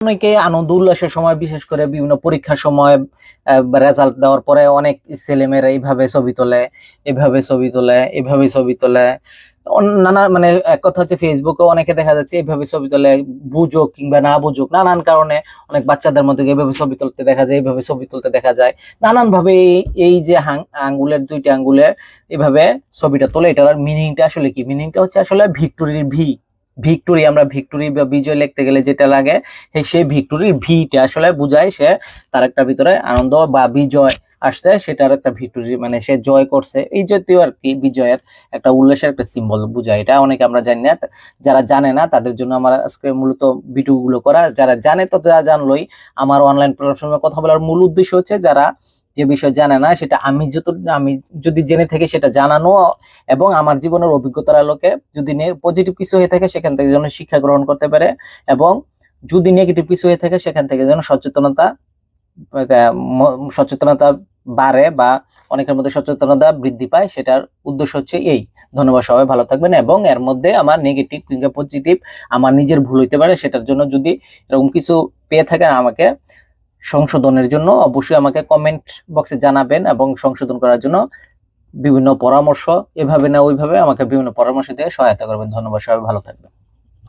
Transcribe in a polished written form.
অনেকে আনন্দ উল্লাসের সময়, বিশেষ করে বিভিন্ন পরীক্ষার সময় রেজাল্ট দেওয়ার পরে অনেক ছেলেমেয়েরা এইভাবে ছবি তোলে, এভাবে ছবি তোলে, এভাবে ছবি তোলে। নানা মানে এক কথা হচ্ছে ফেসবুকে অনেকে দেখা যাচ্ছে এইভাবে ছবি তোলে, বুঝুক কিংবা না বুঝুক নানান কারণে। অনেক বাচ্চাদের মধ্যে এইভাবে ছবি তুলতে দেখা যায়, এইভাবে ছবি তুলতে দেখা যায় নানান ভাবে। এই যে আঙ্গুলের দুইটা আঙ্গুলে এইভাবে ছবিটা তোলে, এটার মিনিংটা আসলে কি? মিনিংটা হচ্ছে আসলে ভিক্টোরির ভি। ভিক্টোরি, আমরা ভিক্টোরি বা বিজয় লিখতে গেলে যেটা লাগে, সেই ভিক্টোরির ভিটা আসলে বুঝায় সে তার একটা ভিতরে আনন্দ বা বিজয় আসছে, সেটার একটা ভিক্টোরি মানে সে জয় করছে, এই জাতীয় আর কি। বিজয়ের একটা উল্লাসের একটা সিম্বল বুঝায়। এটা অনেকে আমরা জানি না, যারা জানে না তাদের জন্য আমার আজকে মূলত ভিডিও গুলো করা। যারা জানে তো যা জানলোই। আমার অনলাইন প্ল্যাটফর্মে কথা বলার মূল উদ্দেশ্য হচ্ছে যারা যে বিষয় জানে না সেটা আমি যদি জেনে থাকি সেটা জানানো, এবং আমার জীবনের অভিজ্ঞতার আলোকে যদি পজিটিভ কিছু হয়ে থাকে সেখান থেকে যেন শিক্ষা গ্রহণ করতে পারে, এবং যদি নেগেটিভ কিছু হয়ে থাকে সেখান থেকে যেন সচেতনতা বাড়ে বা অনেকের মধ্যে সচেতনতা বৃদ্ধি পায়, সেটার উদ্দেশ্য হচ্ছে এই। ধন্যবাদ, সবাই ভালো থাকবেন। এবং এর মধ্যে আমার নেগেটিভ কিংবা পজিটিভ আমার নিজের ভুল হইতে পারে, সেটার জন্য যদি এরকম কিছু পেয়ে থাকেন আমাকে সংশোধনের জন্য অবশ্যই আমাকে কমেন্ট বক্সে জানাবেন, এবং সংশোধন করার জন্য বিভিন্ন পরামর্শ, এভাবে না ওইভাবে আমাকে বিভিন্ন পরামর্শ দিয়ে সহায়তা করবেন। ধন্যবাদ, সবাই ভালো থাকবেন।